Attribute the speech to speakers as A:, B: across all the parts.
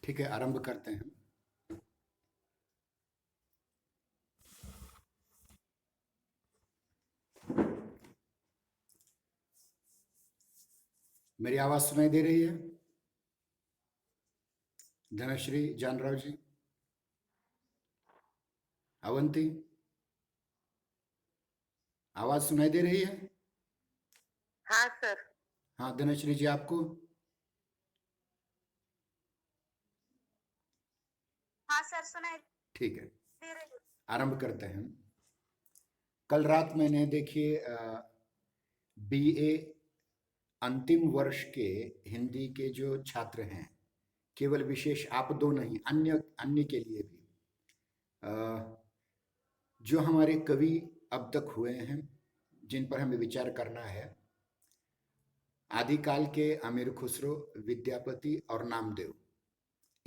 A: ठीक है, आरंभ करते हैं। मेरी आवाज सुनाई दे रही है? धनश्री, जानराव जी, अवंती, आवाज सुनाई दे रही है?
B: हाँ सर।
A: हाँ धनश्री जी, आपको?
B: हाँ सर, सुनाई
A: ठीक है,
B: दे रही है।
A: आरंभ करते हैं। कल रात मैंने देखिए बीए अंतिम वर्ष के हिंदी के जो छात्र हैं, केवल विशेष आप दो नहीं, अन्य अन्य के लिए भी अ, जो हमारे कवि अब तक हुए हैं, जिन पर हमें विचार करना है, आदिकाल के अमीर खुसरो, विद्यापति और नामदेव,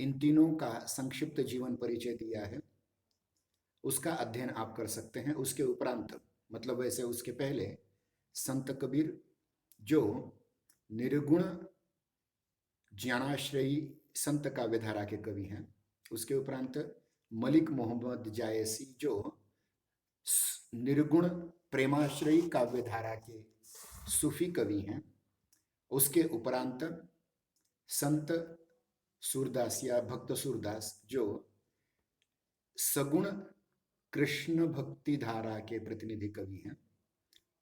A: इन तीनों का संक्षिप्त जीवन परिचय दिया है। उसका अध्ययन आप कर सकते हैं। उसके उपरांत, मतलब वैसे उसके पहले, संत कबीर जो निर्गुण ज्ञानाश्रयी संत काव्यधारा के कवि हैं। उसके उपरांत मलिक मोहम्मद जायसी जो निर्गुण प्रेमाश्रयी काव्यधारा के सूफी कवि हैं। उसके उपरांत संत सूरदास या भक्त सूरदास जो सगुण कृष्ण भक्ति धारा के प्रतिनिधि कवि हैं।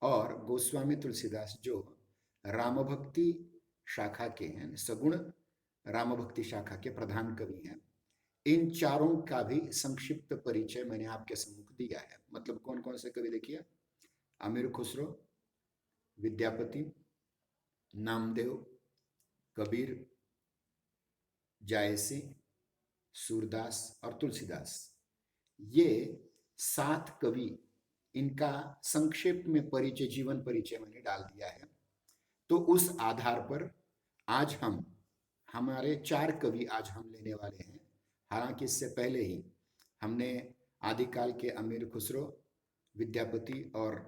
A: और गोस्वामी तुलसीदास जो राम भक्ति शाखा के हैं, सगुण राम भक्ति शाखा के प्रधान कवि हैं। इन चारों का भी संक्षिप्त परिचय मैंने आपके सम्मुख दिया है। मतलब कौन कौन से कवि देखिए, अमीर खुसरो, विद्यापति, नामदेव, कबीर, जायसी, सूरदास और तुलसीदास, ये 7 कवि, इनका संक्षेप में परिचय, जीवन परिचय मैंने डाल दिया है। तो उस आधार पर आज हम हमारे 4 कवि आज हम लेने वाले हैं। हालांकि इससे पहले ही हमने आदिकाल के अमीर खुसरो, विद्यापति और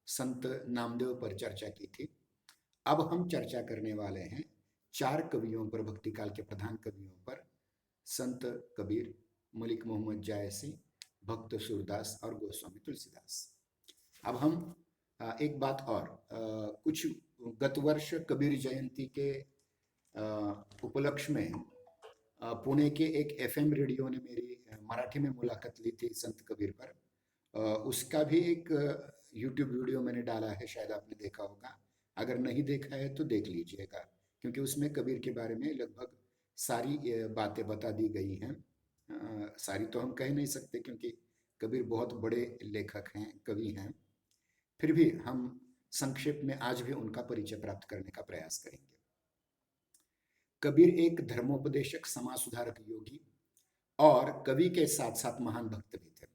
A: संत नामदेव पर चर्चा की थी। अब हम चर्चा करने वाले हैं 4 कवियों पर, भक्ति काल के प्रधान कवियों पर, संत कबीर, मलिक मोहम्मद जायसी, भक्त सूरदास और गोस्वामी तुलसीदास। अब हम एक बात और, कुछ गत वर्ष कबीर जयंती के उपलक्ष्य में पुणे के एक एफएम रेडियो ने मेरी मराठी में मुलाकात ली थी संत कबीर पर। उसका भी एक यूट्यूब वीडियो मैंने डाला है, शायद आपने देखा होगा। अगर नहीं देखा है तो देख लीजिएगा, क्योंकि उसमें कबीर के बारे में लगभग सारी बातें बता दी गई हैं। सारी तो हम कह नहीं सकते, क्योंकि कबीर बहुत बड़े लेखक हैं, कवि हैं। फिर भी हम संक्षेप में आज भी उनका परिचय प्राप्त करने का प्रयास करेंगे। कबीर एक धर्मोपदेशक, समाज सुधारक, योगी और कवि के साथ साथ महान भक्त भी थे।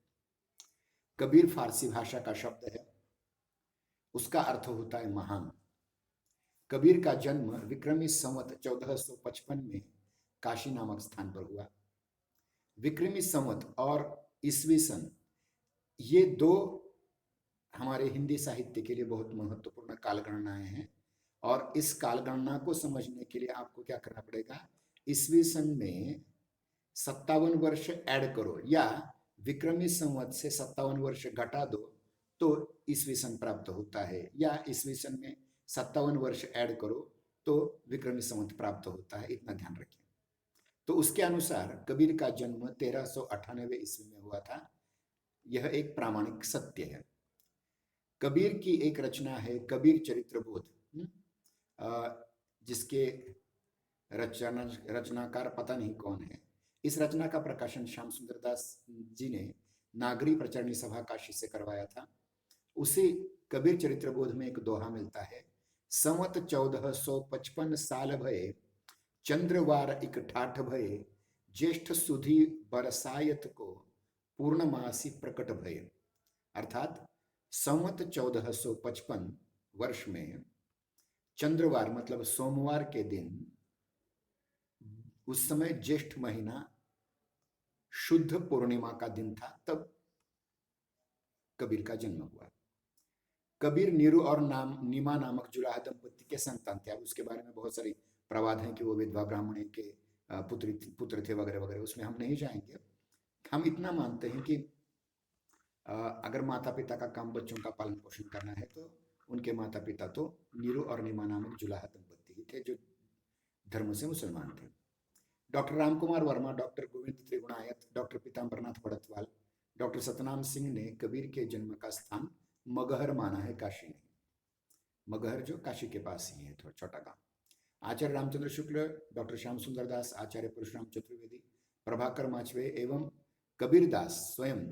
A: कबीर फारसी भाषा का शब्द है, उसका अर्थ होता है महान। कबीर का जन्म विक्रमी संवत 1455 में काशी नामक स्थान पर हुआ। विक्रमी संवत और ईसवी सन, ये दो हमारे हिंदी साहित्य के लिए बहुत महत्वपूर्ण कालगणनाएं हैं। और इस कालगणना को समझने के लिए आपको क्या करना पड़ेगा, ईसवी सन में 57 वर्ष ऐड करो, या विक्रमी संवत से 57 वर्ष घटा दो तो ईसवी सन प्राप्त होता है, या ईसवी सन में 57 वर्ष ऐड करो तो विक्रमी संवत प्राप्त होता है। इतना ध्यान रखिए। तो उसके अनुसार कबीर का जन्म 1398 ईस्वी में हुआ था। यह एक प्रामाणिक सत्य है। कबीर की एक रचना है कबीर चरित्र बोध, जिसके रचनाकार पता नहीं कौन है। इस रचना का प्रकाशन श्याम सुंदर दास जी ने नागरी प्रचारणी सभा काशी से करवाया था। उसी कबीर चरित्र बोध में एक दोहा मिलता है, संवत 1455 साल भये, चंद्रवार इक ठाठ भये, ज्येष्ठ सुधी बरसायत को, पूर्णमासी प्रकट भये। अर्थात संवत 1455 वर्ष में चंद्रवार मतलब सोमवार के दिन, उस समय ज्येष्ठ महीना शुद्ध पूर्णिमा का दिन था, तब कबीर का जन्म हुआ। कबीर नीरू और नीमा नामक जुलाहा दंपति के संतान थे। अब उसके बारे में बहुत सारी प्रवाद हैं कि वो विधवा ब्राह्मणी के पुत्र थे वगैरह वगैरह, उसमें हम नहीं जाएंगे। हम इतना मानते हैं कि अगर माता पिता का काम बच्चों का पालन पोषण करना है तो उनके माता पिता तो नीरू और नीमा नामक जुलाहा दंपति ही थे जो धर्म से मुसलमान थे। Doctor Ramkumar Verma, doctor Govind Trigunayat, doctor Pitambarnath Bhadtwal, doctor Satnam Singh ने कबीर के जन्म का स्थान मगहर माना है, काशी नहीं। मगहर जो काशी के पास ही है, थोड़ा छोटा गांव। आचार्य रामचंद्र शुक्ल, डॉक्टर श्याम सुंदर दास, आचार्य परशुराम चतुर्वेदी, प्रभाकर माचवे एवं कबीर दास स्वयं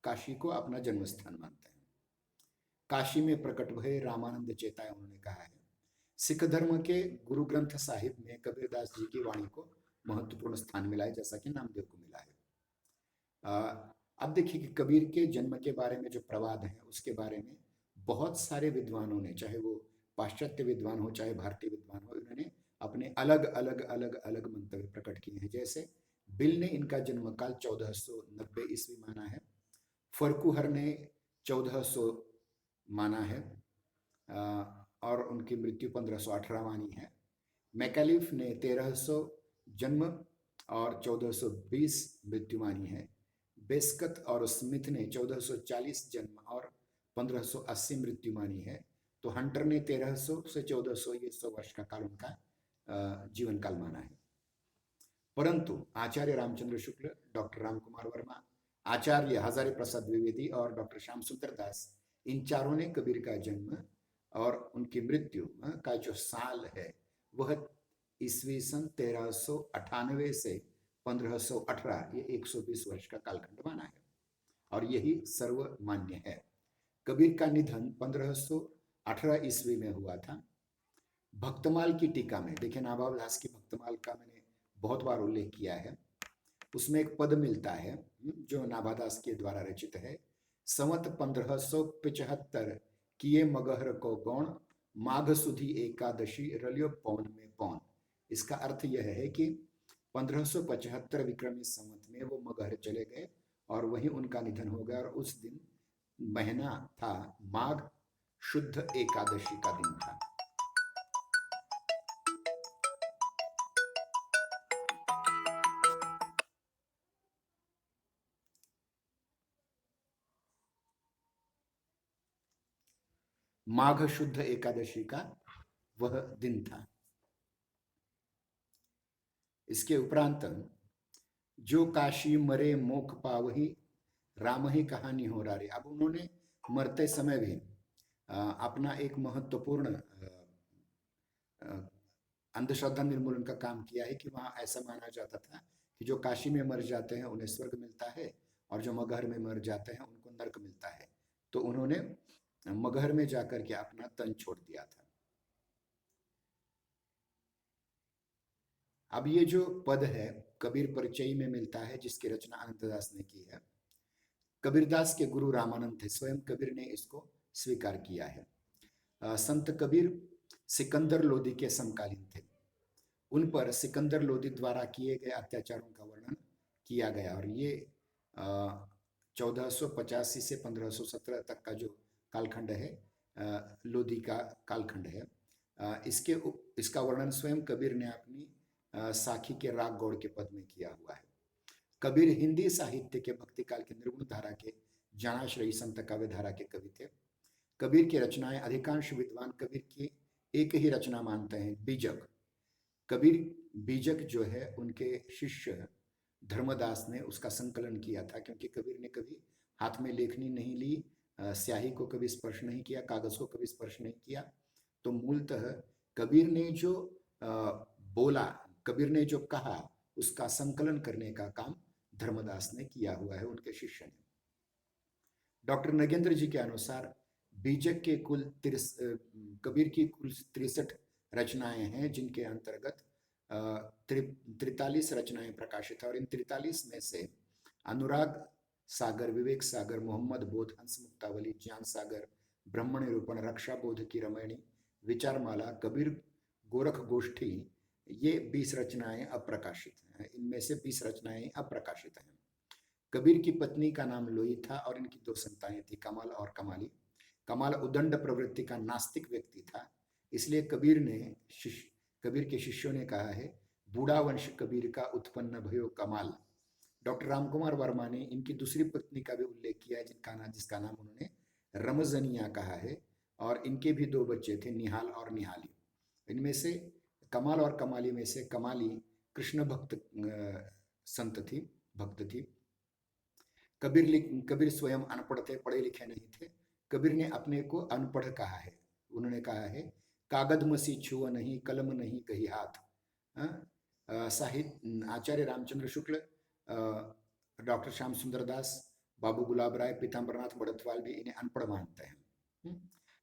A: काशी को अपना जन्म स्थान मानते हैं। काशी में प्रकट भय रामानंद चेताए, उन्होंने कहा है। सिख धर्म के गुरु ग्रंथ साहिब में कबीरदास जी की वाणी को महत्वपूर्ण स्थान मिला है, जैसा कि नामदेव को मिला है। अब देखिए कि कबीर के जन्म के बारे में जो प्रवाद है उसके बारे में बहुत सारे विद्वानों ने, चाहे वो पाश्चात्य विद्वान हो चाहे भारतीय विद्वान हो, इन्होंने अपने अलग अलग अलग अलग मंतव्य प्रकट किए हैं। जैसे बिल ने इनका जन्म काल 1490 ईस्वी माना है, फरकुहर ने 1400 माना है और उनकी मृत्यु 1518 मानी है। मैकालिफ ने 1300 जन्म और 1420 मृत्यु मानी है। बेस्कत और स्मिथ ने 1440 जन्म और 1580 मृत्यु मानी है। तो हंटर ने 1300 से 1400, ये 100 वर्ष का काल उनका जीवन काल माना है। परंतु आचार्य रामचंद्र शुक्ल, डॉक्टर रामकुमार वर्मा, आचार्य हजारी प्रसाद द्विवेदी और डॉक्टर श्याम सुंदर दास, इन चारों ने कबीर का जन्म और उनकी मृत्यु का जो साल है वह ईस्वी सन 1398 से 1518, ये 120 वर्ष का कालखंड माना है और यही सर्वमान्य है। कबीर का निधन 1518 ईस्वी में हुआ था। भक्तमाल की टीका में देखिए, नाभाव दास की भक्तमाल का मैंने बहुत बार उल्लेख किया है, उसमें एक पद मिलता है जो नाभादास के द्वारा रचित है। संवत 1575 किए मगहर को गौण, माघ सुधी एकादशी रलियो पौन में पौन। इसका अर्थ यह है कि 1575 विक्रमी संवत में वो मगहर चले गए और वहीं उनका निधन हो गया, और उस दिन महीना था माघ शुद्ध एकादशी का दिन था। माघ शुद्ध एकादशी का वह दिन था। इसके उपरांत जो काशी मरे मोख पावही, राम ही कहानी हो रे। अब उन्होंने मरते समय भी अपना एक महत्वपूर्ण अंधश्रद्धा निर्मूलन का काम किया है कि वहां ऐसा माना जाता था कि जो काशी में मर जाते हैं उन्हें स्वर्ग मिलता है और जो मगहर में मर जाते हैं उनको नरक मिलता है। तो उन्होंने मगहर में जाकर के अपना तन छोड़ दिया था। अब ये जो पद है कबीर परिचय में मिलता है, जिसकी रचना अनंतदास ने की है। कबीरदास के गुरु रामानंद थे, स्वयं कबीर ने इसको स्वीकार किया है। संत कबीर सिकंदर लोदी के समकालीन थे। उन पर सिकंदर लोदी द्वारा किए गए अत्याचारों का वर्णन किया गया और ये 1485 से 1517 तक का जो कालखंड है लोदी का कालखंड है। इसका वर्णन स्वयं कबीर ने अपनी साखी के राग गौड़ के पद में किया हुआ है। कबीर हिंदी साहित्य के भक्ति काल के निर्गुण धारा के जानाश्रयी संत काव्य धारा के कवि थे। कबीर की रचनाएं अधिकांश विद्वान कबीर की एक ही रचना मानते हैं, बीजक। कबीर बीजक जो है उनके शिष्य धर्मदास ने उसका संकलन किया था, क्योंकि कबीर ने कभी हाथ में लेखनी नहीं ली, स्याही को कभी स्पर्श नहीं किया, कागज को कभी स्पर्श नहीं किया। तो मूलतः कबीर ने जो बोला, कबीर ने जो कहा, उसका संकलन करने का काम धर्मदास ने किया हुआ है, उनके शिष्य ने। डॉक्टर नगेंद्र जी के अनुसार बीजक के कबीर की कुल 63 रचनाएं हैं, जिनके अंतर्गत 43 रचनाएं प्रकाशित है और इन 43 में से अनुराग सागर, विवेक सागर, मोहम्मद बोध, हंस मुक्तावली, ज्ञान सागर, ब्रह्मण निरूपण, रक्षा बोध की रामायणी, विचारमाला, कबीर गोरख गोष्ठी, ये 20 रचनाएं अप्रकाशित हैं। इनमें से 20 रचनाएं अप्रकाशित हैं। कबीर की पत्नी का नाम लोई था और इनकी 2 संतानें थी, कमाल और कमाली। कमाल उदंड प्रवृत्ति का नास्तिक व्यक्ति था, इसलिए कबीर के शिष्यों ने कहा है बूढ़ा वंश कबीर का उत्पन्न भयो कमाल। डॉक्टर रामकुमार वर्मा ने इनकी दूसरी पत्नी का भी उल्लेख किया है, जिसका नाम उन्होंने रमजनिया कहा है, और इनके भी दो बच्चे थे, निहाल और निहाली। इनमें से कमाल और कमाली में से कमाली कृष्ण भक्त संत थी, भक्त थी। कबीर स्वयं अनपढ़ थे, पढ़े लिखे नहीं थे। कबीर ने अपने को अनपढ़ कहा है। उन्होंने कहा है, कागद मसी छुआ नहीं, कलम नहीं कही हाथ। साहित्य आचार्य रामचंद्र शुक्ल, डॉक्टर श्याम सुंदर दास, बाबू गुलाब राय, पीताम्बरनाथ बड़तवाल भी इन्हें अनपढ़ मानते हैं।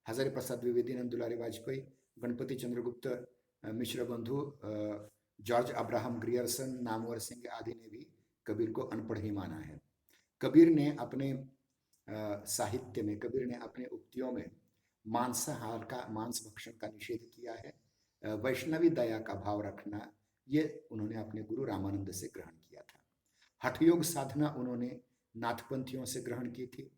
A: हजारी प्रसाद द्विवेदी, नंद दुलारी वाजपेयी, गणपति चंद्रगुप्त मिश्र बंधु, George Abraham Grierson, Namvar Singh आदि ने भी कबीर को अनपढ़ ही माना है। कबीर ने अपने साहित्य में, कबीर ने अपने उक्तियों में मांसाहार का, मांस भक्षण का निषेध किया है। वैष्णवी दया का भाव रखना, ये उन्होंने अपने गुरु रामानंद से ग्रहण किया था। हठयोग साधना उन्होंने नाथपंथियों से ग्रहण की थी।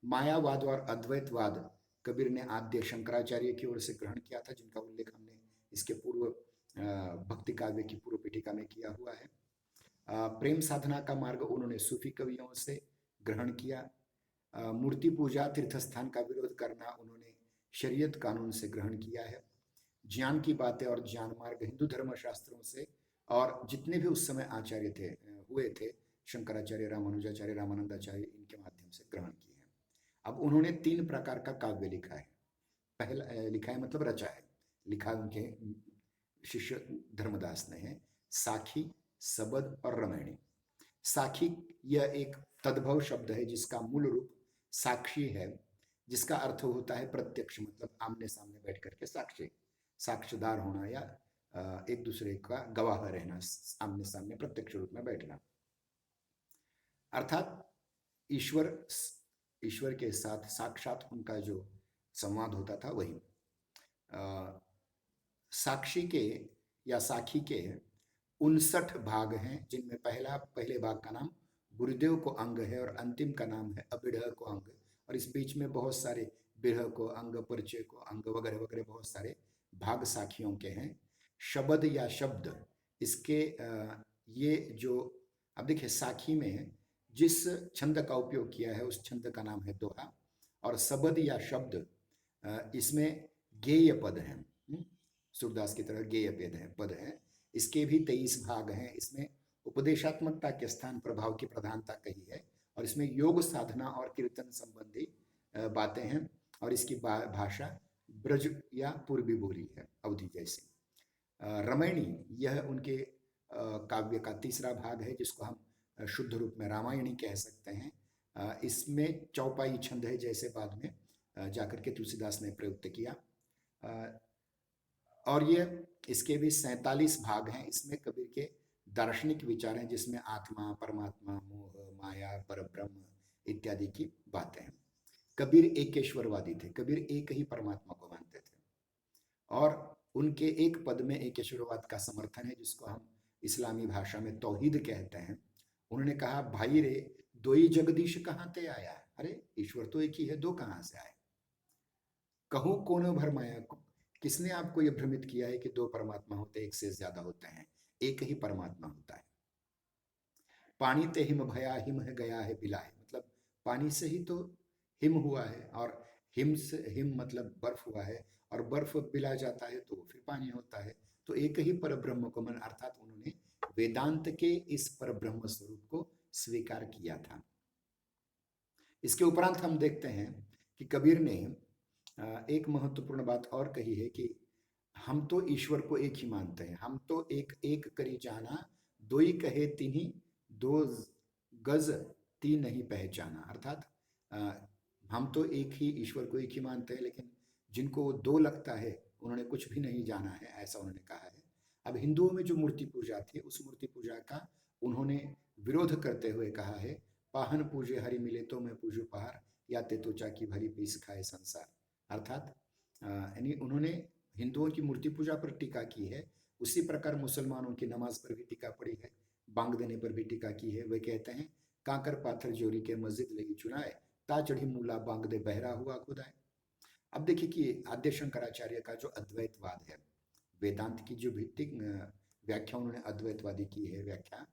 A: मायावाद और अद्वैतवाद कबीर ने आद्य शंकराचार्य की ओर से ग्रहण किया था, जिनका उल्लेख हमने इसके पूर्व भक्ति काव्य की पूर्व पीठिका में किया हुआ है। प्रेम साधना का मार्ग उन्होंने सूफी कवियों से ग्रहण किया। मूर्ति पूजा, तीर्थस्थान का विरोध करना उन्होंने शरीयत कानून से ग्रहण किया है। ज्ञान की बातें और ज्ञान मार्ग हिंदू धर्म शास्त्रों से, और जितने भी उस समय आचार्य थे, हुए थे, शंकराचार्य, रामानुजाचार्य, रामानंदाचार्य, इनके माध्यम से ग्रहण किए हैं। अब उन्होंने 3 प्रकार का काव्य लिखा है। पहला लिखा है मतलब रचा है, लिखा उनके शिष्य धर्मदास ने है, साखी, सबद और रमैणी। साखी यह एक तद्भव शब्द है जिसका मूल रूप साक्षी है, जिसका अर्थ होता है प्रत्यक्ष, मतलब आमने सामने बैठ करके साक्षी, साक्षीदार होना या एक दूसरे का गवाह रहना, आमने सामने प्रत्यक्ष रूप में बैठना, अर्थात ईश्वर के साथ साक्षात उनका जो संवाद होता था वही। साक्षी के या साखी के 59 भाग हैं, जिनमें पहले भाग का नाम गुरुदेव को अंग है और अंतिम का नाम है अबिढ़ को अंग, और इस बीच में बहुत सारे बिरह को अंग, परिचय को अंग वगैरह वगैरह बहुत सारे भाग साखियों के हैं। शब्द या शब्द, इसके ये जो अब देखिए साखी में जिस छंद का उपयोग किया है उस छंद का नाम है दोहा, और शब्द या शब्द इसमें गेय पद हैं, सूरदास की तरह गेय पद हैं। इसके भी 23 भाग हैं। इसमें उपदेशात्मकता के स्थान प्रभाव की प्रधानता कही है, और इसमें योग साधना और कीर्तन संबंधी बातें हैं, और इसकी भाषा ब्रज या पूर्वी बोली है, अवधि जैसी। रमैणी यह उनके काव्य का तीसरा भाग है, जिसको हम शुद्ध रूप में रामायणी कह सकते हैं। इसमें चौपाई छंद है, जैसे बाद में जाकर के तुलसीदास ने प्रयुक्त किया, और ये इसके भी 47 भाग हैं। इसमें कबीर के दार्शनिक विचार हैं, जिसमें आत्मा, परमात्मा, मोह, माया, परब्रह्म इत्यादि की बातें हैं। कबीर एकेश्वरवादी थे, कबीर एक ही परमात्मा को मानते थे, और उनके एक पद में एकेश्वरवाद का समर्थन है, जिसको हम इस्लामी भाषा में तौहीद कहते हैं। उन्होंने कहा, भाई रे दो ही जगदीश कहाँ ते आया, अरे ईश्वर तो एक ही है, दो कहाँ से आए। कहूँ कोनो भरमाया, किसने आपको यह भ्रमित किया है कि दो परमात्मा होते, एक से ज्यादा होते हैं, एक ही परमात्मा होता है। पानी ते हिम भया, हिम है गया है बिलाए, मतलब पानी से ही तो हिम हुआ है, और हिम से, हिम मतलब बर्फ हुआ है, और बर्फ बिला जाता है तो फिर पानी होता है। तो एक ही परब्रह्म को मन, अर्थात उन्होंने वेदांत के इस परब्रह्म स्वरूप को स्वीकार किया था। इसके उपरांत हम देखते हैं कि कबीर ने एक महत्वपूर्ण बात और कही है कि हम तो ईश्वर को एक ही मानते हैं, हम तो एक एक करी जाना, दो ही कहे तिन्ही, दो गज तीन नहीं पहचाना, अर्थात हम तो एक ही ईश्वर को एक ही मानते हैं, लेकिन जिनको दो लगता है उन्होंने कुछ भी नहीं जाना है, ऐसा उन्होंने कहा है। अब हिंदुओं में जो मूर्ति पूजा थी, उस मूर्ति पूजा का उन्होंने विरोध करते हुए कहा है, पाहन पूजे हरि मिले तो मैं पूजू पहाड़, या ते त्वचा की भरी पीस खाए संसार, अर्थात यानी उन्होंने हिंदुओं की मूर्ति पूजा पर टीका की है, उसी प्रकार मुसलमानों की नमाज पर भी टीका पड़ी है, बांग देने पर भी टीका की है। वे कहते हैं, कांकर पाथर जोरी के मस्जिद लगी चुनाए, ता चढ़ी मूला बांग दे बहरा हुआ खुदाए। अब देखिए कि आद्य शंकराचार्य का जो अद्वैतवाद है, वेदांत की जो व्याख्या उन्होंने अद्वैतवादी की है व्याख्या,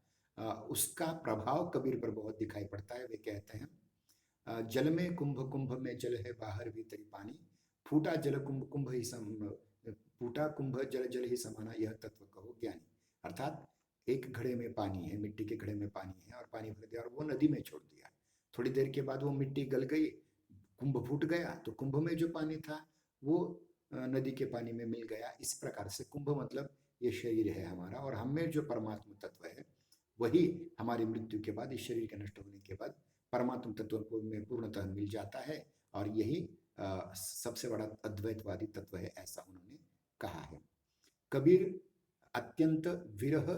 A: उसका प्रभाव कबीर पर बहुत दिखाई पड़ता है। वे कहते हैं जल में कुंभ कुंभ में जल है बाहर भीतरी पानी, फूटा जल कुंभ कुंभ ही फूटा कुंभ जल जल ही समाना यह तत्व कहो ज्ञानी। अर्थात एक घड़े में पानी है, मिट्टी के घड़े में पानी है और पानी भर दिया और वो नदी में छोड़ दिया, थोड़ी देर के बाद वो मिट्टी गल गई, कुंभ फूट गया, तो कुंभ में जो पानी था वो नदी के पानी में मिल गया। इस प्रकार से कुंभ मतलब ये शरीर है हमारा, और हम में जो परमात्मा तत्व है वही हमारी मृत्यु के बाद, इस शरीर के नष्ट होने के बाद परमात्म तत्व को में पूर्णतः मिल जाता है, और यही सबसे बड़ा अद्वैतवादी तत्व है, ऐसा उन्होंने कहा है। कबीर अत्यंत विरह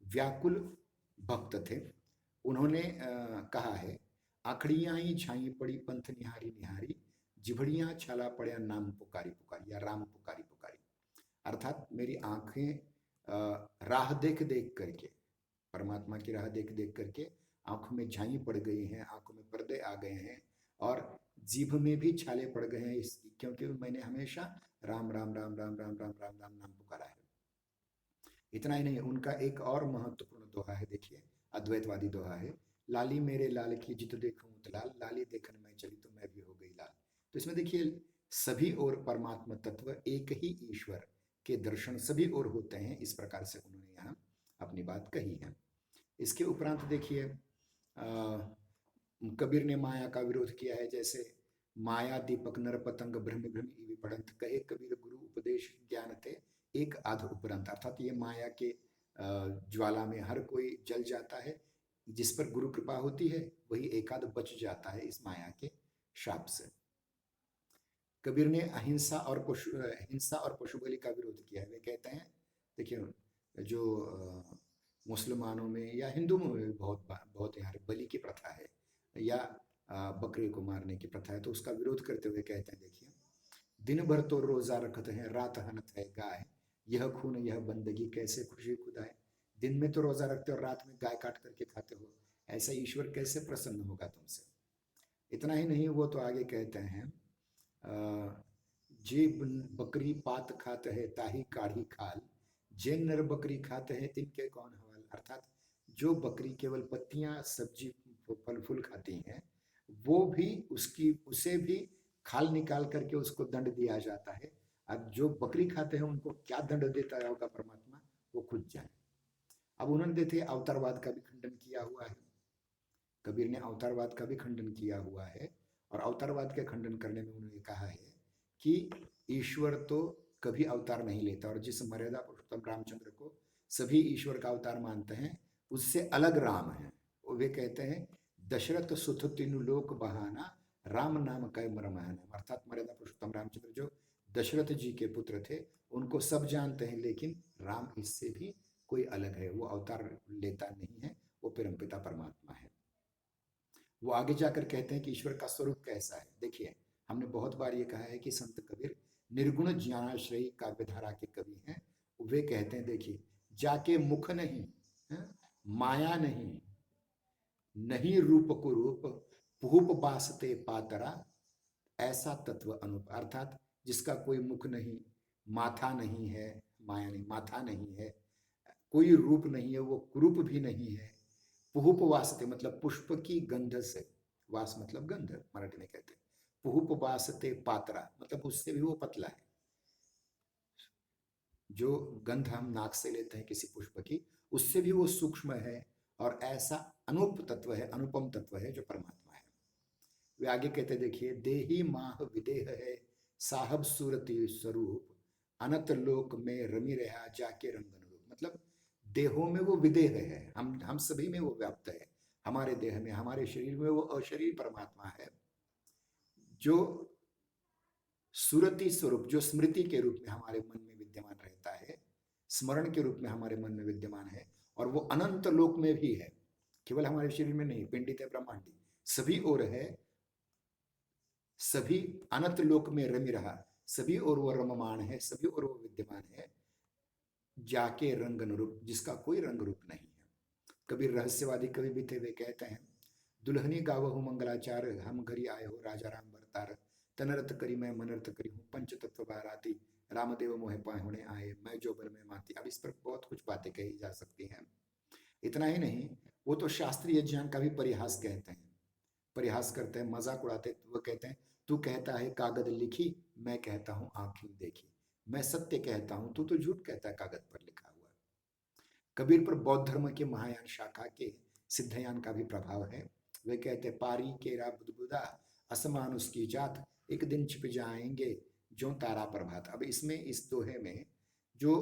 A: व्याकुल भक्त थे। उन्होंने कहा है आखड़ियां ही झाई पड़ी पंथ निहारी निहारी, जिभड़ियां छाला पड़या नाम पुकारी पुकारी या राम पुकारी पुकारी। अर्थात मेरी आंखें राह देख देख करके, परमात्मा की राह देख देख करके आंखों में झाई पड़ गई हैं, आंखों में पर्दे आ गए हैं, और जीभ में भी छाले पड़ गए हैं, क्योंकि मैंने हमेशा राम राम राम राम राम राम राम राम नाम पुकारा है। इतना ही नहीं, उनका एक और महत्वपूर्ण दोहा है, देखिए अद्वैतवादी दोहा है, लाली मेरे लाल की जित देखूं लाल, लाली देखन में चली तो मैं भी हो गई लाल। तो इसमें देखिए सभी और परमात्मा तत्व एक ही ईश्वर के दर्शन सभी और होते हैं, इस प्रकार से उन्होंने यहाँ अपनी बात कही है। इसके उपरांत देखिए कबीर ने माया का विरोध किया है, जैसे माया दीपक नर पतंग भ्रम भ्रम इवि पड़ंत, कहे कबीर गुरु उपदेश ज्ञान थे एक आध उपरंत। अर्थात ये माया के ज्वाला में हर कोई जल जाता है, जिस पर गुरु कृपा होती है वही एक आध बच जाता है इस माया के शाप से। कबीर ने हिंसा और पशु बलि का विरोध किया है। वे कहते हैं देखिए जो मुसलमानों में या हिंदू में भी बहुत यहाँ बलि की प्रथा है, या बकरे को मारने की प्रथा है, तो उसका विरोध करते हुए कहते हैं देखिए दिन भर तो रोजा रखते हैं रात हनत है गाय, यह खून यह बंदगी कैसे खुशी खुदाए। दिन में तो रोजा रखते हो और रात में गाय काट करके खाते हो, ऐसा ईश्वर कैसे प्रसन्न होगा तुमसे। इतना ही नहीं, वो तो आगे कहते हैं जे बकरी पात खाते है ताही काढ़ी खाल, जे नर बकरी खाते हैं तिनके कौन हवाल। अर्थात जो बकरी केवल पत्तियां सब्जी फल फूल खाती हैं, वो भी उसे भी खाल निकाल करके उसको दंड दिया जाता है। अब जो बकरी खाते हैं उनको क्या दंड देता होगा परमात्मा, वो खुद जाने। अब उन्होंने देखे अवतारवाद का भी खंडन किया हुआ है, कबीर ने अवतारवाद का भी खंडन किया हुआ है, और अवतारवाद के खंडन करने में उन्होंने कहा है कि ईश्वर तो कभी अवतार नहीं लेता, और जिस मर्यादा पुरुषोत्तम रामचंद्र को सभी ईश्वर का अवतार मानते हैं उससे अलग राम है। वे कहते हैं दशरथ सुत तीनू लोक बहाना, राम नाम कय मरमाना। अर्थात मर्यादा पुरुषोत्तम रामचंद्र जो दशरथ जी के पुत्र थे उनको सब जानते हैं, लेकिन राम इससे भी कोई अलग है, वो अवतार लेता नहीं है, वो परमपिता परमात्मा है। वो आगे जाकर कहते हैं कि ईश्वर का स्वरूप कैसा है। देखिए हमने बहुत बार ये कहा है कि संत कबीर निर्गुण ज्ञानाश्रयी काव्यधारा के कवि हैं। वे कहते हैं देखिए जाके मुख नहीं है? माया नहीं, नहीं रूप को रूप, पुहुप बासते पातरा, ऐसा तत्व अनुप। अर्थात जिसका कोई मुख नहीं, माथा नहीं है, माया नहीं, माथा नहीं है, कोई रूप नहीं है, वो कुरूप भी नहीं है, पुहुप वासते मतलब पुष्प की गंध से, वास मतलब गंध मराठी में कहते हैं, पुहुप वासते पात्रा मतलब उससे भी वो पतला है, जो गंध हम नाक से लेते हैं किसी पुष्प की उससे भी वो सूक्ष्म है, और ऐसा अनूप तत्व है, अनुपम तत्व है जो परमात्मा है। वे आगे कहते देखिए देही माह विदेह है साहब सूरती स्वरूप, अनंत लोक में रमी रहा जाके रंगन रूप। मतलब देहों में वो विदेह है, हम सभी में वो व्याप्त है, हमारे देह में हमारे शरीर में वो अशरीर परमात्मा है, जो सुरति स्वरूप जो स्मृति के रूप में हमारे मन में विद्यमान रहता है, स्मरण के रूप में हमारे मन में विद्यमान है, और वो अनंत लोक में भी है, केवल हमारे शरीर में नहीं, पिंडित है ब्रह्मांडी सभी और है, सभी अनंत लोक में रमी रहा, सभी और वो रममान है, सभी और वो विद्यमान है, जाके रंगन रूप जिसका कोई रंग रूप नहीं है। कबीर रहस्यवादी कवि भी थे। वे कहते हैं दुल्हनी गावहु मंगलाचार, हम घरी आए हो राजा राम बरतार, तनरत करी मैं मनरत करी हूँ पंच तत्व बाराती, रामदेव मोहे पाहुणे आए, मैं जो बर में माती। अब इस पर बहुत कुछ बातें कही जा सकती हैं। इतना ही नहीं, वो तो शास्त्रीय ज्ञान का भी परिहास कहते हैं, परिहास करते हैं, मजाक उड़ाते हैं। वो कहते हैं, तू कहता है कागज लिखी, मैं कहता हूँ आंखें देखी। मैं सत्य कहता हूँ, तू तो झूठ कहता है कागज पर लिखा हुआ। कबीर पर बौद्ध धर्म के महायान शाखा के सिद्धयान का भी प्रभाव है। वे कहते पारी केरा बुदबुदा, असमान उसकी जात, एक दिन छिप जाएंगे जो तारा प्रभात। अब इसमें इस दोहे में जो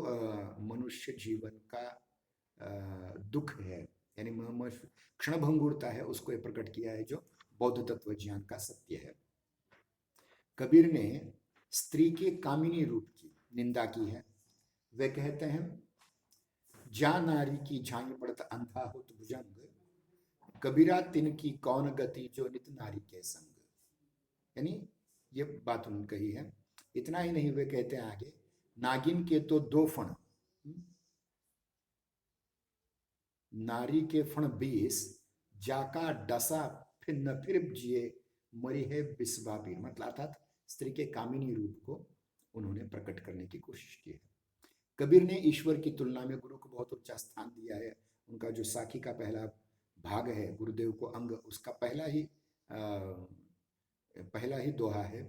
A: मनुष्य जीवन का दुख है, यानी क्षणभंगुरता है, उसको ये प्रकट किया है जो बौद्ध तत्व ज्ञान का सत्य है। कबीर ने स्त्री के कामिनी रूप की निंदा की है। वे कहते हैं, जा नारी की झाई पड़त अंधा होत भुजंग, कबीरा तिन की कौन गति जो नित नारी के संग। यानी ये बात उन्होंने कही है। इतना ही नहीं, वे कहते हैं आगे, नागिन के तो दो फण, नारी के फण 20, जाका डसा फिर न फिर जिए, मरी है बिस्वा पीर। मतलब अर्थात स्त्री के कामिनी रूप को उन्होंने प्रकट करने की कोशिश की है। कबीर ने ईश्वर की तुलना में गुरु को बहुत ऊंचा स्थान दिया है। उनका जो साखी का पहला भाग है, गुरुदेव को अंग, उसका पहला ही दोहा है,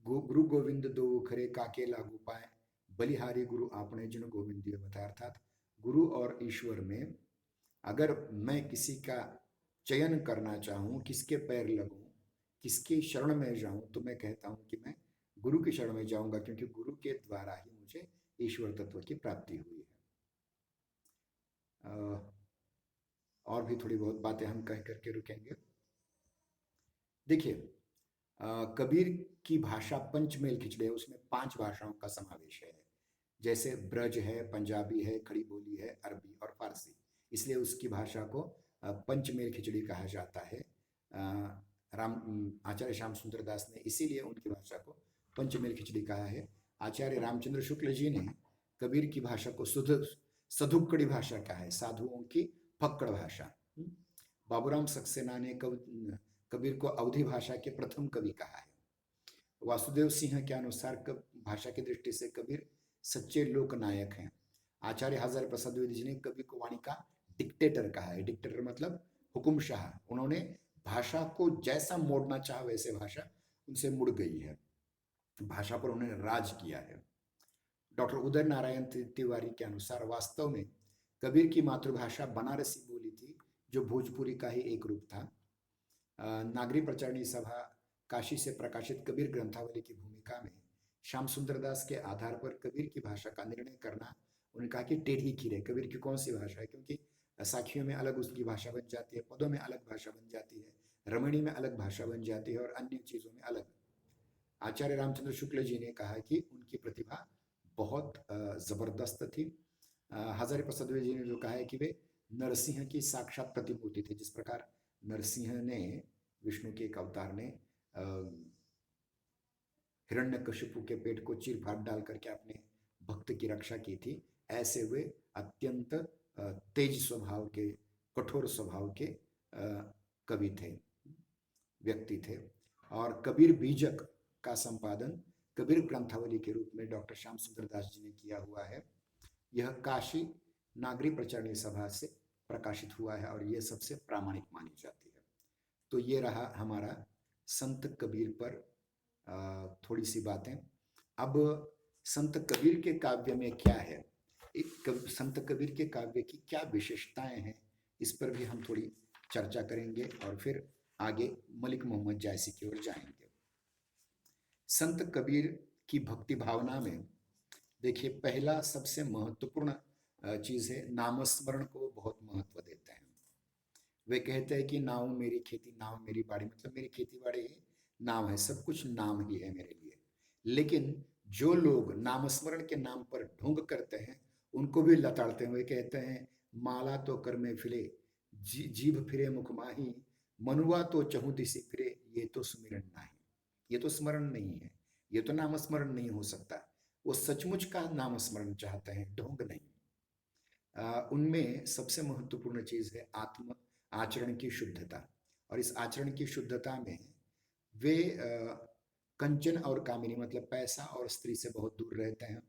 A: गुरु गोविंद दो खरे काके लागू पाए, बलिहारी गुरु आपने जिन गोविंद बताया। अर्थात गुरु और ईश्वर में अगर मैं किसी का चयन करना चाहूँ, किसके पैर लगूं, किसके शरण में जाऊं, तो मैं कहता हूं कि मैं गुरु की शरण में जाऊंगा, क्योंकि गुरु के द्वारा ही मुझे ईश्वर तत्व की प्राप्ति हुई है। और भी थोड़ी बहुत बातें हम कह करके रुकेंगे। देखिए, कबीर की भाषा पंचमेल खिचड़ी है, उसमें 5 भाषाओं का समावेश है। जैसे ब्रज है, पंजाबी है, खड़ी बोली है, अरबी और फारसी। इसलिए उसकी भाषा को पंचमेल खिचड़ी कहा जाता है। आचार्य श्याम सुंदर दास ने इसीलिए उनकी भाषा को पंचमेल खिचड़ी कहा है। आचार्य रामचंद्र शुक्ल जी ने कबीर की भाषा को सधुक्कड़ी भाषा कहा है, साधुओं की फक्कड़ भाषा। बाबूराम सक्सेना ने कबीर को अवधी भाषा के प्रथम कवि कहा है। वासुदेव सिंह के अनुसार भाषा की दृष्टि से कबीर सच्चे लोकनायक हैं। आचार्य हजारी प्रसाद द्विवेदी जी ने कबीर को वाणी का डिक्टेटर कहा है। डिक्टेटर मतलब हुकुमशाह। उन्होंने भाषा को जैसा मोड़ना चाहा वैसे भाषा उनसे मुड़ गई है, भाषा पर उन्होंने राज किया है। डॉक्टर उदय नारायण तिवारी के अनुसार वास्तव में कबीर की मातृभाषा बनारसी बोली थी, जो भोजपुरी का ही एक रूप था। नागरी प्रचारणी सभा काशी से प्रकाशित कबीर ग्रंथावली की भूमिका में श्याम सुंदर दास के आधार पर कबीर की भाषा का निर्णय करना, उन्होंने कहा कि टेढ़ी खीर है, कबीर की कौन सी भाषा है, क्योंकि साखियों में अलग उसकी भाषा बन जाती है, पदों में अलग भाषा बन जाती है, रमणी में अलग भाषा बन जाती है और अन्य चीजों में अलग। आचार्य रामचंद्र शुक्ल जी ने कहा कि उनकी प्रतिभा बहुत जबरदस्त थी। हजारी प्रसाद द्विवेदी जी ने जो कहा है कि वे नरसिंह की साक्षात प्रतिमूर्ति थे। जिस प्रकार नरसिंह ने, विष्णु के एक अवतार ने, हिरण्यकशिपु के पेट को चीर फाड़ डाल करके अपने भक्त की रक्षा की थी, ऐसे वे अत्यंत तेज स्वभाव के, कठोर स्वभाव के कवि थे, व्यक्ति थे। और कबीर बीजक का संपादन कबीर ग्रंथावली के रूप में डॉक्टर श्याम सुंदर दास जी ने किया हुआ है। यह काशी नागरी प्रचारणी सभा से प्रकाशित हुआ है और यह सबसे प्रामाणिक मानी जाती है। तो ये रहा हमारा संत कबीर पर थोड़ी सी बातें। अब संत कबीर के काव्य में क्या है, संत कबीर के काव्य की क्या विशेषताएं हैं, इस पर भी हम थोड़ी चर्चा करेंगे और फिर आगे मलिक मोहम्मद जायसी की ओर जाएंगे। संत कबीर की भक्ति भावना में देखिए, पहला सबसे महत्वपूर्ण चीज है, नामस्मरण को बहुत महत्व देते हैं। वे कहते हैं कि नाव मेरी खेती, नाव मेरी बाड़ी, मतलब मेरी खेती बाड़ी ही नाम है, सब कुछ नाम ही है मेरे लिए। लेकिन जो लोग नामस्मरण के नाम पर ढोंग करते हैं, उनको भी लताड़ते हैं। वे कहते हैं, माला तो कर में फिरे, जीभ फिरे मुख माही, मनुआ तो चहु दिशि फिरे, ये तो सुमिरन नहीं, ये तो स्मरण नहीं है, ये तो नामस्मरण नहीं हो सकता। वो सचमुच का नामस्मरण चाहते हैं, ढोंग नहीं। उनमें सबसे महत्वपूर्ण चीज है आत्म आचरण की शुद्धता। और इस आचरण की शुद्धता में वे कंचन और कामिनी मतलब पैसा और स्त्री से बहुत दूर रहते हैं।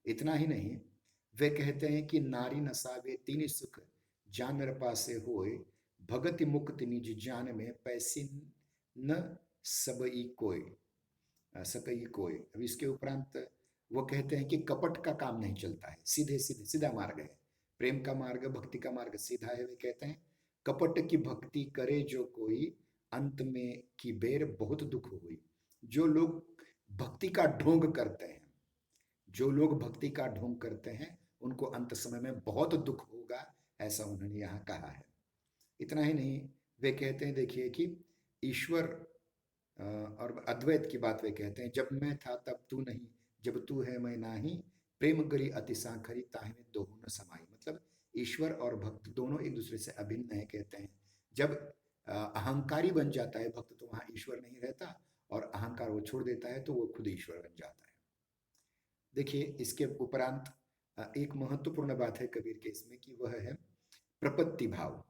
A: इतना ही नहीं, वे कहते हैं कि नारी नसावे तीन सुख जान पासे होए, भगति मुक्ति निज जान में पैसी न सबई कोय, सकई कोय। अब इसके उपरांत वो कहते हैं कि कपट का काम नहीं चलता है, सीधे सीधे सीधा मार्ग है। प्रेम का मार्ग, भक्ति का मार्ग सीधा है। वे कहते हैं कपट की भक्ति करे जो कोई, अंत में की बेर बहुत दुख हुई। जो लोग भक्ति का ढोंग करते हैं, जो लोग भक्ति का ढोंग करते हैं, उनको अंत समय में बहुत दुख होगा, ऐसा उन्होंने यहाँ कहा है। इतना ही नहीं, वे कहते हैं देखिए कि ईश्वर और अद्वैत की बात वे कहते हैं, जब मैं था तब तू नहीं, जब तू है मैं नाही, प्रेम गरी अति सांखरी ताहि में दोहु न समाई। मतलब ईश्वर और भक्त दोनों एक दूसरे से अभिन्न है, कहते हैं। जब अहंकारी बन जाता है भक्त तो वहां ईश्वर नहीं रहता, और अहंकार वो छोड़ देता है तो वो खुद ईश्वर बन जाता है। देखिए इसके उपरांत एक महत्वपूर्ण बात है कबीर के इसमें कि वह है प्रपत्ति भाव।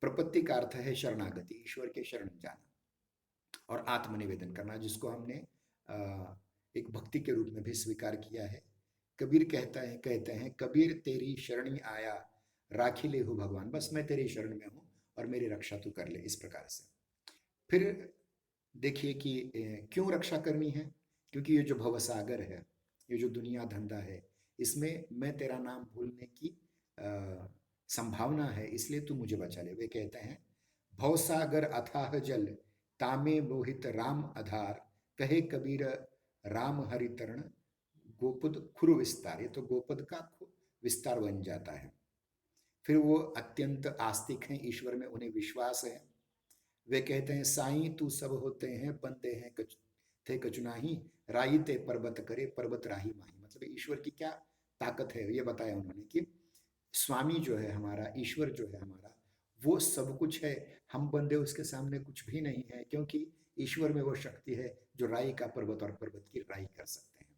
A: प्रपत्ति का अर्थ है शरणागति, ईश्वर के शरण जाना और आत्मनिवेदन करना, जिसको हमने एक भक्ति के रूप में भी स्वीकार किया है। कबीर कहते हैं कबीर तेरी शरणी आया, राखी ले हो भगवान, बस मैं तेरी शरण में हूं और मेरी रक्षा तू कर ले, इस प्रकार से। फिर देखिए कि क्यों रक्षा करनी है, क्योंकि ये जो भवसागर है, ये जो दुनिया धंधा है, इसमें मैं तेरा नाम भूलने की संभावना है, इसलिए तू मुझे बचा ले। वे कहते हैं भवसागर अथाह जल, तामे मोहित राम आधार, कहे कबीर राम हरि तरण, गोपद खुर विस्तार। ये तो गोपद का विस्तार बन जाता है। फिर वो अत्यंत आस्तिक हैं, ईश्वर में उन्हें विश्वास है। वे कहते हैं साईं तू सब होते हैं, बंदे हैं थे कचुनाही, राई ते पर्वत करे पर्वत राही माही। मतलब ईश्वर की क्या ताकत है ये बताया उन्होंने कि स्वामी जो है हमारा, ईश्वर जो है हमारा, वो सब कुछ है, हम बंदे उसके सामने कुछ भी नहीं है, क्योंकि ईश्वर में वो शक्ति है जो राई का पर्वत और पर्वत की राई कर सकते हैं।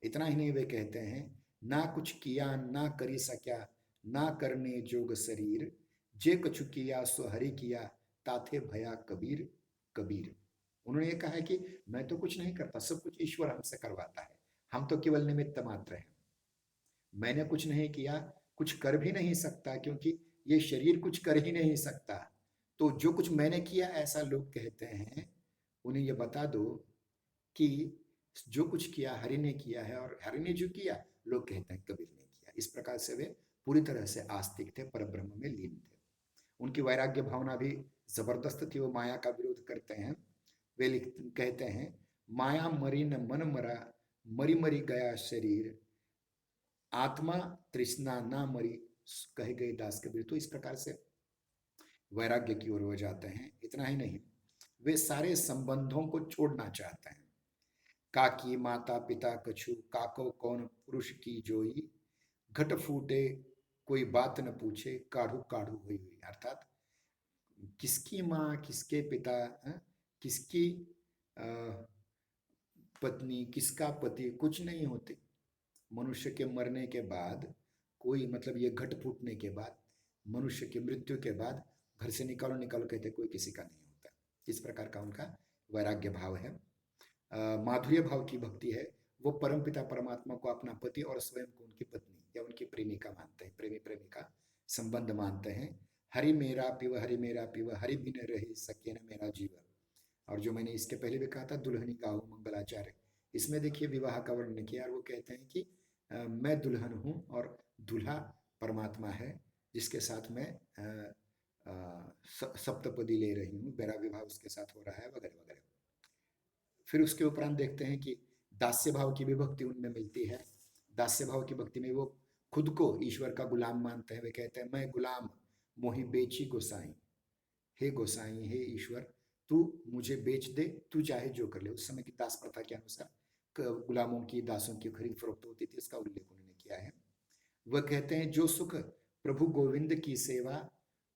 A: इतना ही नहीं, वे कहते हैं ना कुछ किया ना करी सक्या, ना करने जोग शरीर, जे कछु किया सो हरि किया, ताथे भया कबीर कबीर। उन्होंने ये कहा है कि मैं तो कुछ नहीं करता, सब कुछ ईश्वर हमसे करवाता है, हम तो केवल निमित्त मात्र हैं। मैंने कुछ नहीं किया, कुछ कर भी नहीं सकता, क्योंकि ये शरीर कुछ कर ही नहीं सकता। तो जो कुछ मैंने किया ऐसा लोग कहते हैं, उन्हें ये बता दो कि जो कुछ किया हरि ने किया है, और हरि ने जो किया लोग कहते हैं कबीर ने किया। इस प्रकार से वे पूरी तरह से आस्तिक थे, परब्रह्म में लीन थे। उनकी वैराग्य भावना भी जबरदस्त थी, वो माया का विरोध करते हैं। वे कहते हैं माया मरी न मन मरा, मरी मरी गया शरीर, आत्मा तृष्णा ना मरी, कहे गए दास कबीर। तो इस प्रकार से वैराग्य की ओर वो जाते हैं। इतना ही नहीं, वे सारे संबंधों को छोड़ना चाहते हैं। काकी माता पिता कछु, काको कौन पुरुष की जोई, घट फूटे कोई बात न पूछे, काढ़ू काढ़ू हुई हुई। अर्थात किसकी माँ, किसके पिता, किसकी पत्नी, किसका पति, कुछ नहीं होते। मनुष्य के मरने के बाद कोई, मतलब ये घट फूटने के बाद, मनुष्य की मृत्यु के बाद घर से निकालो निकालो कहते, कोई किसी का नहीं होता। इस प्रकार का उनका वैराग्य भाव है। माधुर्य भाव की भक्ति है, वो परमपिता परमात्मा को अपना पति और स्वयं को उनकी पत्नी या उनकी प्रेमिका मानते हैं, प्रेमी प्रेमिका संबंध मानते हैं। हरि मेरा पिव, हरि मेरा पिव, हरि बिन रह सके न मेरा जीवन। और जो मैंने इसके पहले भी कहा था दुल्हनी गाओ मंगलाचार्य, इसमें देखिए विवाह का वर्णन किया, और वो कहते हैं कि मैं दुल्हन हूँ और दूल्हा परमात्मा है, जिसके साथ मैं सप्तपदी ले रही हूँ, मेरा विवाह उसके साथ हो रहा है, वगैरह वगैरह। फिर उसके उपरांत देखते हैं कि दास्य भाव की भी भक्ति उनमें मिलती है। दास्य भाव की भक्ति में वो खुद को ईश्वर का गुलाम मानते हैं। वे कहते हैं मैं गुलाम मोहि बेची गोसाई, हे गोसाई, हे ईश्वर, तू मुझे बेच दे, तू चाहे जो कर ले। उस समय की दास प्रथा के अनुसार गुलामों की, दासों की खरीद फरोख्त होती थी, इसका उल्लेख उन्होंने किया है। वह कहते हैं जो सुख प्रभु गोविंद की सेवा,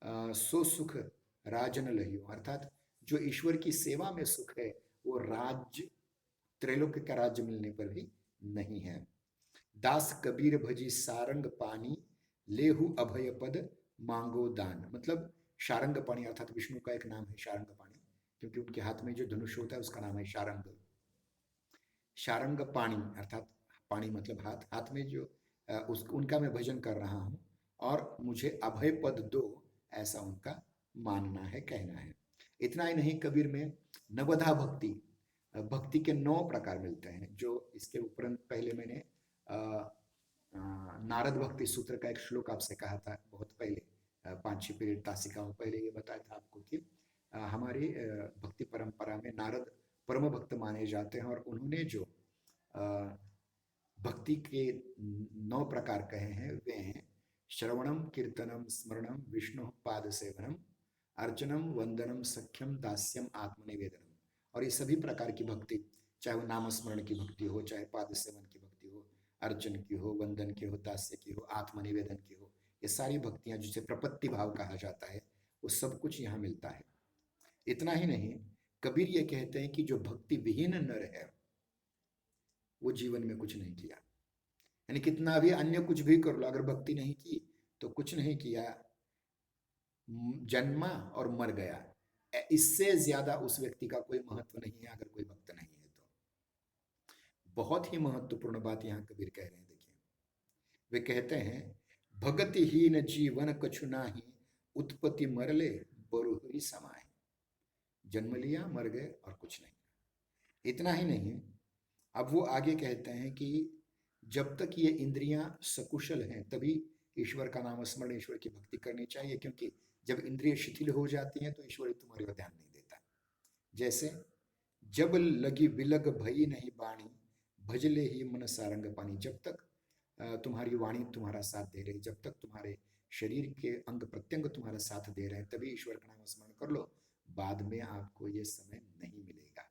A: सो सुख राजन लहियो। अर्थात जो ईश्वर की सेवा में सुख है, वो राज्य, त्रैलोक्य का राज्य मिलने पर भी नहीं है। दास कबीर भजी सारंग पानी, लेहु अभय पद मांगो दान। मतलब शारंग पाणी, अर्थात विष्णु का एक नाम है शारंग पाणी, क्योंकि उनके हाथ में जो धनुष होता है उसका नाम है शारंग। शारंग पाणी अर्थात पाणी मतलब हाथ, हाथ में जो उनका मैं भजन कर रहा हूँ और मुझे अभय पद दो, ऐसा उनका मानना है, कहना है। इतना ही नहीं, कबीर में नवधा भक्ति, भक्ति के 9 प्रकार मिलते हैं। जो इसके उपरांत पहले मैंने नारद भक्ति सूत्र का एक श्लोक आपसे कहा था बहुत पहले, 5-6 पीरियड तासिकाओं पहले ये बताया था आपको कि हमारी भक्ति परंपरा में नारद परम भक्त माने जाते हैं और उन्होंने जो भक्ति के 9 प्रकार कहे हैं वे हैं श्रवणम कीर्तनम स्मरणम विष्णु पाद सेवनम अर्चनम वंदनम सख्यम दास्यम आत्मनिवेदनम। और ये सभी प्रकार की भक्ति, चाहे वो नाम स्मरण की भक्ति हो, चाहे पाद सेवन की भक्ति हो, अर्चन की हो, वंदन की हो, दास्य की हो, आत्मनिवेदन की हो, ये सारी भक्तियां जिसे प्रपत्ति भाव कहा जाता है, वो सब कुछ यहाँ मिलता है। इतना ही नहीं, कबीर ये कहते हैं कि जो भक्ति विहीन नर है वो जीवन में कुछ नहीं किया। यानी कितना भी अन्य कुछ भी कर लो, अगर भक्ति नहीं की तो कुछ नहीं किया, जन्मा और मर गया। इससे ज्यादा उस व्यक्ति का कोई महत्व नहीं है अगर कोई भक्त नहीं है तो। बहुत ही महत्वपूर्ण बात यहाँ कबीर कह रहे हैं। देखिए, वे कहते हैं भगतिहीन जीवन कछु नाही, उत्पत्ति मरले बरुहरी समाए। जन्म लिया, मर गए और कुछ नहीं। इतना ही नहीं, अब वो आगे कहते हैं कि जब तक ये इंद्रियां सकुशल हैं तभी ईश्वर का नाम स्मरण, ईश्वर की भक्ति करनी चाहिए, क्योंकि जब इंद्रिय शिथिल हो जाती हैं तो ईश्वर तुम्हारे ध्यान नहीं देता। जैसे जब लगी बिलग भई नहीं बाणी, भजले ही मन सारंग पानी। जब तक तुम्हारी वाणी तुम्हारा साथ दे रही, जब तक तुम्हारे शरीर के अंग प्रत्यंग तुम्हारा साथ दे रहे हैं, तभी ईश्वर का नाम स्मरण कर लो, बाद में आपको ये समय नहीं मिलेगा।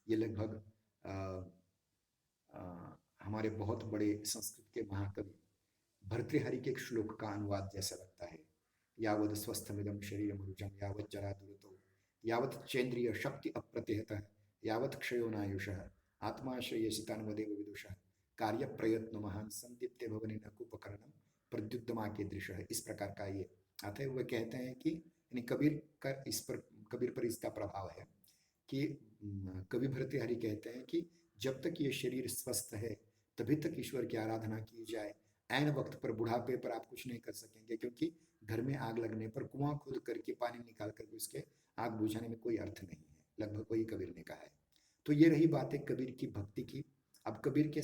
A: ये लगभग हमारे बहुत बड़े संस्कृत के महाकवि भर्तृहरि के एक श्लोक का अनुवाद जैसा लगता है। यावद स्वस्थमिदम शरीर मरुजम, यावत जरा दुरतो, यावत चेन्द्रिय शक्ति अप्रतिहतः, यावत क्षयो नायुषः, आत्माश्रय सितान्वदेव विदुषः, कार्य प्रयत्न महान संदीप्ते भवने न कुपकरणम प्रद्युद्यमा के दृश्य। इस प्रकार का ये आता है। वह कहते हैं कि यानी कबीर पर इसका प्रभाव है कि कवि भर्तृहरि कहते हैं कि जब तक ये शरीर स्वस्थ है तभी तक ईश्वर की आराधना की जाए। ऐन वक्त पर, बुढ़ापे पर आप कुछ नहीं कर सकेंगे, क्योंकि घर में आग लगने पर कुआं खोद करके पानी निकाल करके उसके आग बुझाने में कोई अर्थ नहीं है। लगभग वही कबीर ने कहा है। तो ये रही बातें कबीर की भक्ति की। अब कबीर के